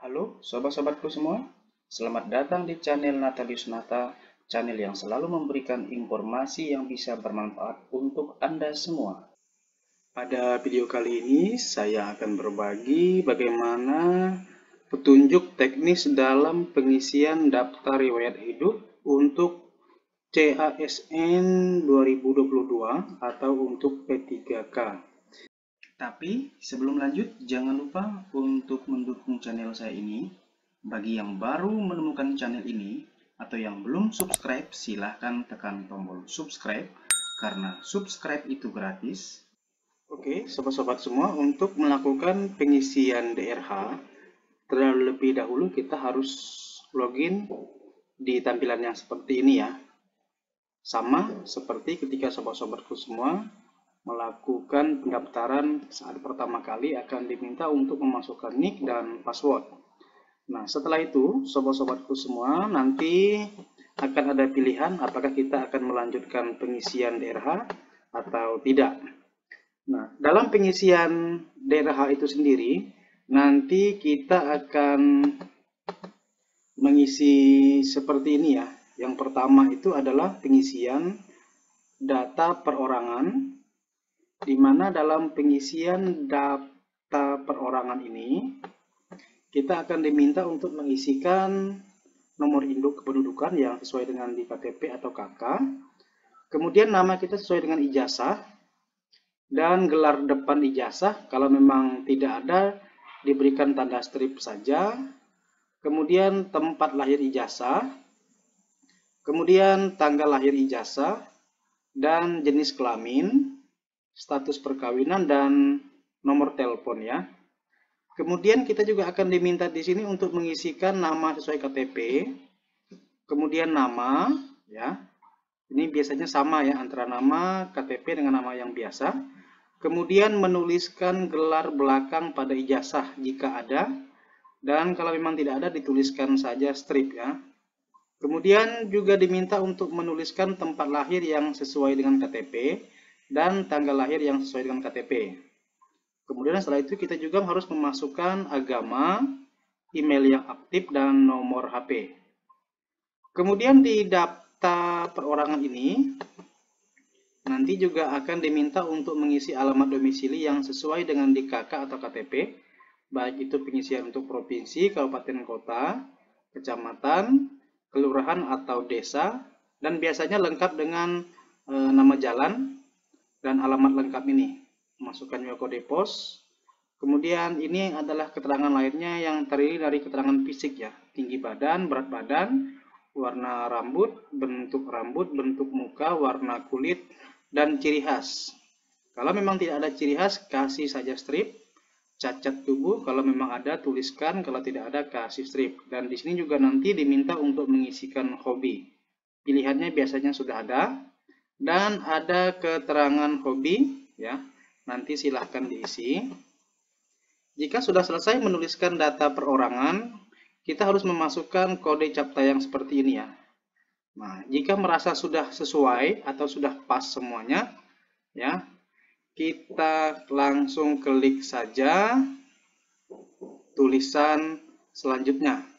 Halo sobat-sobatku semua, selamat datang di channel Natalius Nata, channel yang selalu memberikan informasi yang bisa bermanfaat untuk Anda semua. Pada video kali ini, saya akan berbagi bagaimana petunjuk teknis dalam pengisian daftar riwayat hidup untuk CASN 2022 atau untuk P3K. Tapi sebelum lanjut, jangan lupa untuk mendukung channel saya ini. Bagi yang baru menemukan channel ini atau yang belum subscribe, silahkan tekan tombol subscribe karena subscribe itu gratis. Oke, sobat-sobat semua, untuk melakukan pengisian DRH, terlebih dahulu kita harus login di tampilan yang seperti ini ya. Sama seperti ketika sobat-sobatku semua melakukan pendaftaran saat pertama kali akan diminta untuk memasukkan nick dan password. Nah, setelah itu, sobat-sobatku semua, nanti akan ada pilihan apakah kita akan melanjutkan pengisian DRH atau tidak. Nah, dalam pengisian DRH itu sendiri, nanti kita akan mengisi seperti ini ya. Yang pertama itu adalah pengisian data perorangan, di mana dalam pengisian data perorangan ini kita akan diminta untuk mengisikan nomor induk kependudukan yang sesuai dengan di KTP atau KK, kemudian nama kita sesuai dengan ijazah, dan gelar depan ijazah kalau memang tidak ada diberikan tanda strip saja, kemudian tempat lahir ijazah, kemudian tanggal lahir ijazah, dan jenis kelamin, status perkawinan, dan nomor telepon ya. Kemudian kita juga akan diminta di sini untuk mengisikan nama sesuai KTP, kemudian nama ya. Ini biasanya sama ya antara nama KTP dengan nama yang biasa. Kemudian menuliskan gelar belakang pada ijazah jika ada, dan kalau memang tidak ada dituliskan saja strip ya. Kemudian juga diminta untuk menuliskan tempat lahir yang sesuai dengan KTP dan tanggal lahir yang sesuai dengan KTP. Kemudian setelah itu kita juga harus memasukkan agama, email yang aktif, dan nomor HP. Kemudian di daftar perorangan ini, nanti juga akan diminta untuk mengisi alamat domisili yang sesuai dengan di KK atau KTP, baik itu pengisian untuk provinsi, kabupaten kota, kecamatan, kelurahan atau desa, dan biasanya lengkap dengan nama jalan dan alamat lengkap ini. Masukkan juga kode pos. Kemudian ini adalah keterangan lainnya yang terdiri dari keterangan fisik ya, tinggi badan, berat badan, warna rambut, bentuk muka, warna kulit, dan ciri khas. Kalau memang tidak ada ciri khas, kasih saja strip. Cacat tubuh, kalau memang ada tuliskan, kalau tidak ada kasih strip. Dan di sini juga nanti diminta untuk mengisikan hobi. Pilihannya biasanya sudah ada, dan ada keterangan hobi ya. Nanti silahkan diisi. Jika sudah selesai menuliskan data perorangan, kita harus memasukkan kode CAPTCHA yang seperti ini ya. Nah, jika merasa sudah sesuai atau sudah pas semuanya, ya, kita langsung klik saja tulisan selanjutnya.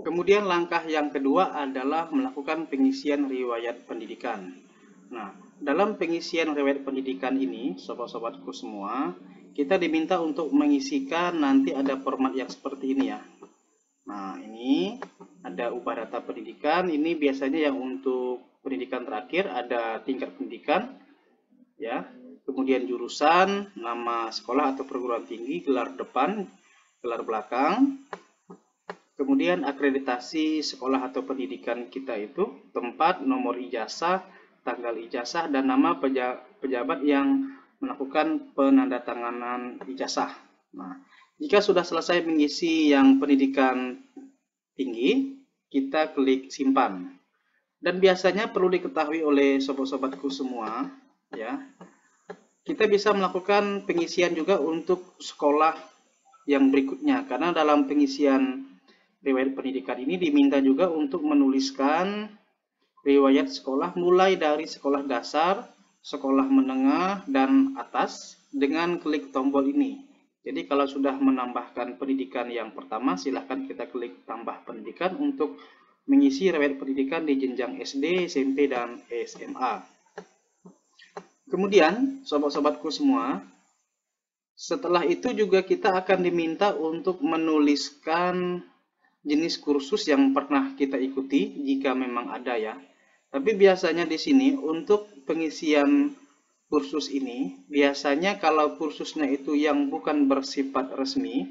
Kemudian langkah yang kedua adalah melakukan pengisian riwayat pendidikan. Nah, dalam pengisian riwayat pendidikan ini, sobat-sobatku semua, kita diminta untuk mengisikan nanti ada format yang seperti ini ya. Nah, ini ada ubah data pendidikan. Ini biasanya yang untuk pendidikan terakhir, ada tingkat pendidikan ya. Kemudian jurusan, nama sekolah atau perguruan tinggi, gelar depan, gelar belakang. Kemudian akreditasi sekolah atau pendidikan kita itu, tempat, nomor ijazah, tanggal ijazah, dan nama pejabat yang melakukan penandatanganan ijazah. Nah, jika sudah selesai mengisi yang pendidikan tinggi, kita klik simpan. Dan biasanya perlu diketahui oleh sobat-sobatku semua, ya, kita bisa melakukan pengisian juga untuk sekolah yang berikutnya, karena dalam pengisian riwayat pendidikan ini diminta juga untuk menuliskan riwayat sekolah mulai dari sekolah dasar, sekolah menengah, dan atas dengan klik tombol ini. Jadi kalau sudah menambahkan pendidikan yang pertama, silahkan kita klik tambah pendidikan untuk mengisi riwayat pendidikan di jenjang SD, SMP, dan SMA. Kemudian, sobat-sobatku semua, setelah itu juga kita akan diminta untuk menuliskan jenis kursus yang pernah kita ikuti jika memang ada ya. Tapi biasanya di sini untuk pengisian kursus ini, biasanya kalau kursusnya itu yang bukan bersifat resmi,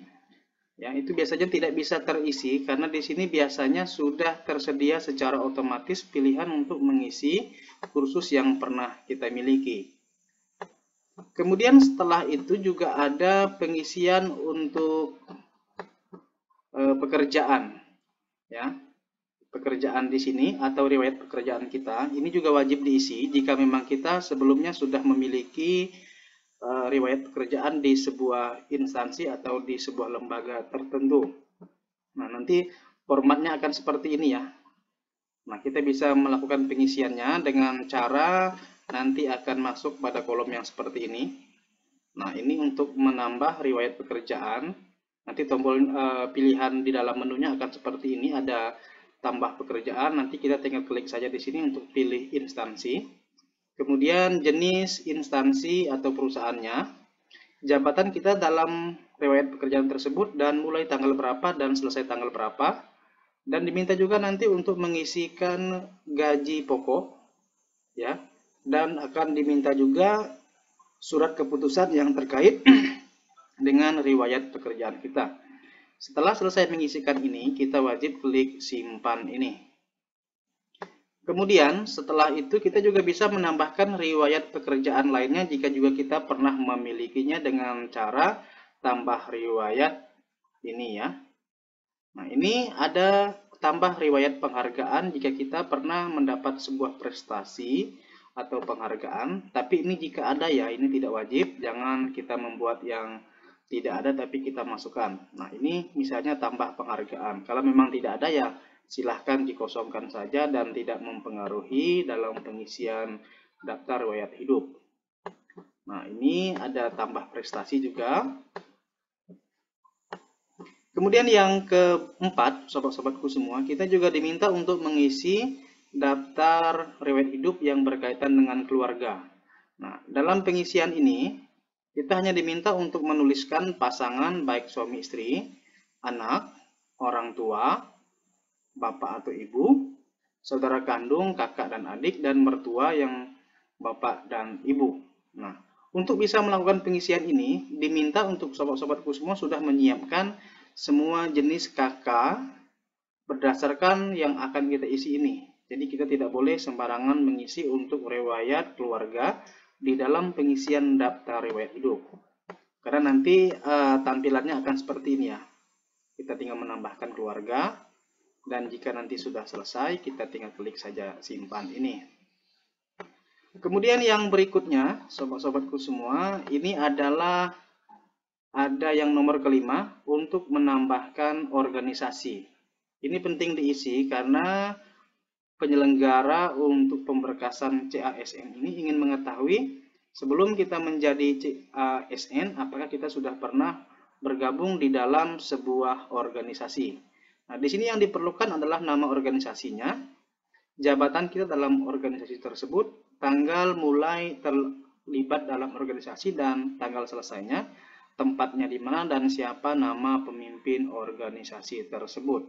ya itu biasanya tidak bisa terisi karena di sini biasanya sudah tersedia secara otomatis pilihan untuk mengisi kursus yang pernah kita miliki. Kemudian setelah itu juga ada pengisian untuk pekerjaan, ya. Pekerjaan di sini atau riwayat pekerjaan kita ini juga wajib diisi jika memang kita sebelumnya sudah memiliki riwayat pekerjaan di sebuah instansi atau di sebuah lembaga tertentu. Nah, nanti formatnya akan seperti ini ya. Nah, kita bisa melakukan pengisiannya dengan cara nanti akan masuk pada kolom yang seperti ini. Nah, ini untuk menambah riwayat pekerjaan. Nanti tombol pilihan di dalam menunya akan seperti ini, ada tambah pekerjaan, nanti kita tinggal klik saja di sini untuk pilih instansi. Kemudian jenis instansi atau perusahaannya, jabatan kita dalam riwayat pekerjaan tersebut dan mulai tanggal berapa dan selesai tanggal berapa. Dan diminta juga nanti untuk mengisikan gaji pokok ya. Dan akan diminta juga surat keputusan yang terkait dengan riwayat pekerjaan kita. Setelah selesai mengisikan ini, kita wajib klik simpan ini. Kemudian, setelah itu kita juga bisa menambahkan riwayat pekerjaan lainnya jika juga kita pernah memilikinya dengan cara tambah riwayat ini ya. Nah, ini ada tambah riwayat penghargaan jika kita pernah mendapat sebuah prestasi atau penghargaan. Tapi ini jika ada ya, ini tidak wajib. Jangan kita membuat yang tidak ada tapi kita masukkan. Nah, ini misalnya tambah penghargaan. Kalau memang tidak ada ya silahkan dikosongkan saja dan tidak mempengaruhi dalam pengisian daftar riwayat hidup. Nah, ini ada tambah prestasi juga. Kemudian yang keempat, sobat-sobatku semua, kita juga diminta untuk mengisi daftar riwayat hidup yang berkaitan dengan keluarga. Nah, dalam pengisian ini kita hanya diminta untuk menuliskan pasangan baik suami istri, anak, orang tua, bapak atau ibu, saudara kandung, kakak dan adik, dan mertua yang bapak dan ibu. Nah, untuk bisa melakukan pengisian ini, diminta untuk sobat-sobatku semua sudah menyiapkan semua jenis KK berdasarkan yang akan kita isi ini. Jadi kita tidak boleh sembarangan mengisi untuk riwayat keluarga di dalam pengisian daftar riwayat hidup. Karena nanti tampilannya akan seperti ini ya. Kita tinggal menambahkan keluarga dan jika nanti sudah selesai kita tinggal klik saja simpan ini. Kemudian yang berikutnya, sobat-sobatku semua, ini adalah ada yang nomor kelima untuk menambahkan organisasi. Ini penting diisi karena penyelenggara untuk pemberkasan CASN ini ingin mengetahui sebelum kita menjadi CASN apakah kita sudah pernah bergabung di dalam sebuah organisasi. Nah, di sini yang diperlukan adalah nama organisasinya, jabatan kita dalam organisasi tersebut, tanggal mulai terlibat dalam organisasi dan tanggal selesainya, tempatnya di mana dan siapa nama pemimpin organisasi tersebut.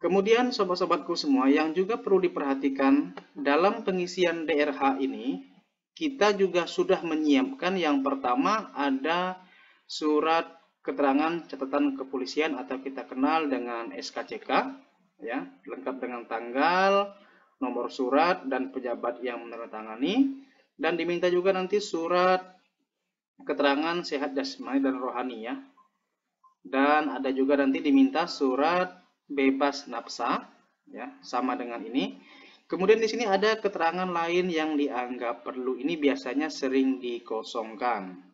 Kemudian sobat-sobatku semua yang juga perlu diperhatikan dalam pengisian DRH ini, kita juga sudah menyiapkan yang pertama ada surat keterangan catatan kepolisian atau kita kenal dengan SKCK, ya, lengkap dengan tanggal, nomor surat dan pejabat yang menandatangani, dan diminta juga nanti surat keterangan sehat jasmani dan rohani ya. Dan ada juga nanti diminta surat bebas nafsa ya, sama dengan ini. Kemudian di sini ada keterangan lain yang dianggap perlu. Ini biasanya sering dikosongkan.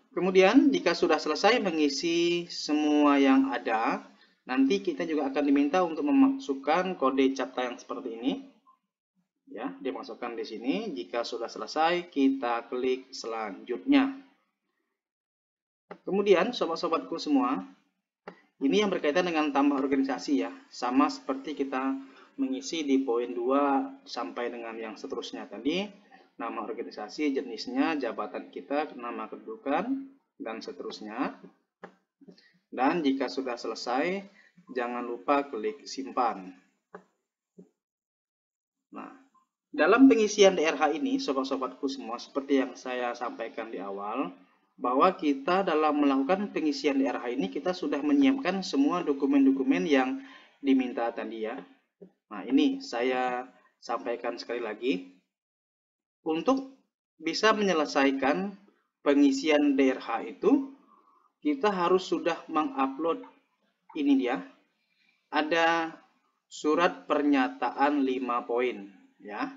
Kemudian jika sudah selesai mengisi semua yang ada, nanti kita juga akan diminta untuk memasukkan kode CAPTCHA yang seperti ini. Ya, dimasukkan di sini. Jika sudah selesai, kita klik selanjutnya. Kemudian sobat-sobatku semua, ini yang berkaitan dengan tambah organisasi ya, sama seperti kita mengisi di poin 2 sampai dengan yang seterusnya tadi, nama organisasi, jenisnya, jabatan kita, nama kedudukan, dan seterusnya. Dan jika sudah selesai, jangan lupa klik simpan. Nah, dalam pengisian DRH ini, sobat-sobatku semua, seperti yang saya sampaikan di awal, bahwa kita dalam melakukan pengisian DRH ini, kita sudah menyiapkan semua dokumen-dokumen yang diminta tadi ya. Nah, ini saya sampaikan sekali lagi. Untuk bisa menyelesaikan pengisian DRH itu, kita harus sudah mengupload, ini dia, ada surat pernyataan 5 poin ya.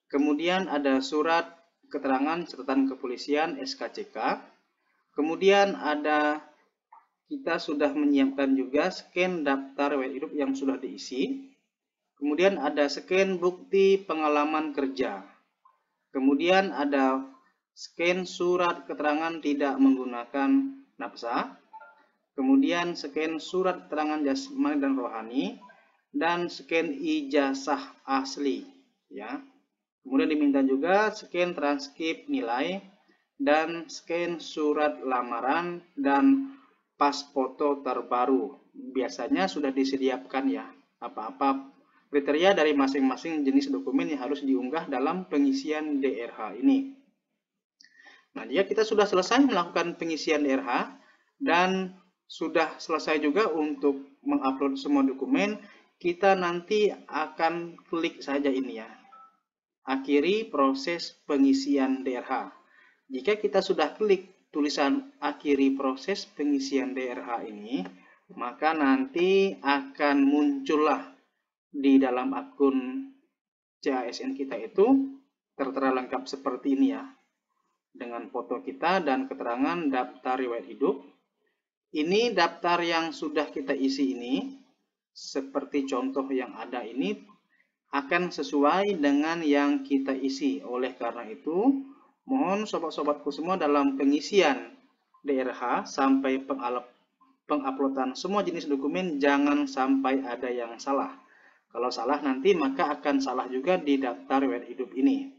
Kemudian ada surat keterangan catatan kepolisian SKCK. Kemudian ada kita sudah menyiapkan juga scan daftar riwayat hidup yang sudah diisi. Kemudian ada scan bukti pengalaman kerja. Kemudian ada scan surat keterangan tidak menggunakan nafsa. Kemudian scan surat keterangan jasmani dan rohani, dan scan ijazah asli ya. Kemudian diminta juga scan transkrip nilai dan scan surat lamaran dan pas foto terbaru. Biasanya sudah disediakan ya apa-apa kriteria dari masing-masing jenis dokumen yang harus diunggah dalam pengisian DRH ini. Nah, jika kita sudah selesai melakukan pengisian DRH dan sudah selesai juga untuk mengupload semua dokumen, kita nanti akan klik saja ini ya, akhiri proses pengisian DRH. Jika kita sudah klik tulisan akhiri proses pengisian DRH ini, maka nanti akan muncullah di dalam akun CASN kita itu tertera lengkap seperti ini ya, dengan foto kita dan keterangan daftar riwayat hidup. Ini daftar yang sudah kita isi ini, seperti contoh yang ada ini, akan sesuai dengan yang kita isi. Oleh karena itu, mohon sobat-sobatku semua dalam pengisian DRH sampai penguploadan semua jenis dokumen jangan sampai ada yang salah. Kalau salah nanti maka akan salah juga di daftar riwayat hidup ini.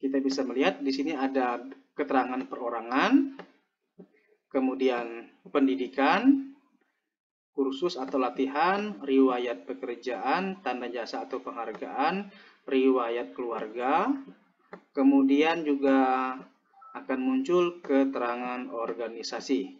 Kita bisa melihat di sini ada keterangan perorangan, kemudian pendidikan, kursus atau latihan, riwayat pekerjaan, tanda jasa atau penghargaan, riwayat keluarga, kemudian juga akan muncul keterangan organisasi.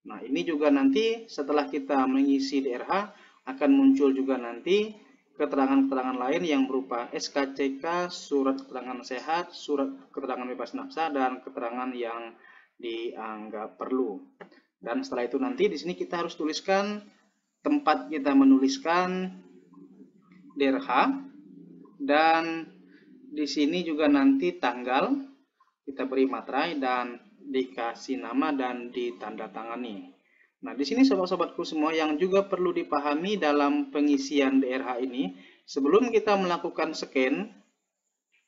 Nah, ini juga nanti setelah kita mengisi DRH akan muncul juga nanti keterangan-keterangan lain yang berupa SKCK, surat keterangan sehat, surat keterangan bebas nafsa, dan keterangan yang dianggap perlu. Dan setelah itu nanti di sini kita harus tuliskan tempat kita menuliskan DRH, dan di sini juga nanti tanggal kita beri materai dan dikasih nama dan ditandatangani. Nah, di sini sobat-sobatku semua yang juga perlu dipahami dalam pengisian DRH ini, sebelum kita melakukan scan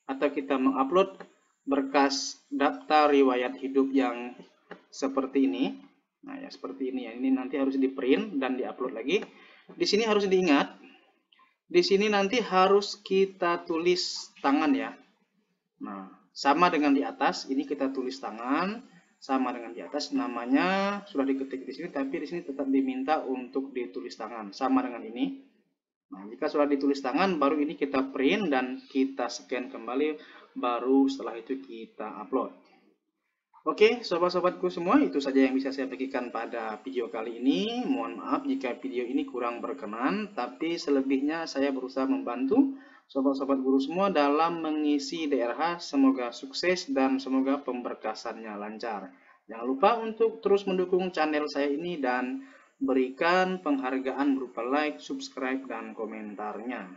atau kita mengupload berkas daftar riwayat hidup yang seperti ini. Nah, ya seperti ini ya. Ini nanti harus di-print dan di-upload lagi. Di sini harus diingat, di sini nanti harus kita tulis tangan ya. Nah, sama dengan di atas, ini kita tulis tangan, sama dengan di atas, namanya sudah diketik di sini, tapi di sini tetap diminta untuk ditulis tangan, sama dengan ini. Nah, jika sudah ditulis tangan, baru ini kita print dan kita scan kembali, baru setelah itu kita upload. Oke, sobat-sobatku semua, itu saja yang bisa saya bagikan pada video kali ini. Mohon maaf jika video ini kurang berkenan, tapi selebihnya saya berusaha membantu sobat-sobat guru semua dalam mengisi DRH. Semoga sukses dan semoga pemberkasannya lancar. Jangan lupa untuk terus mendukung channel saya ini dan berikan penghargaan berupa like, subscribe, dan komentarnya.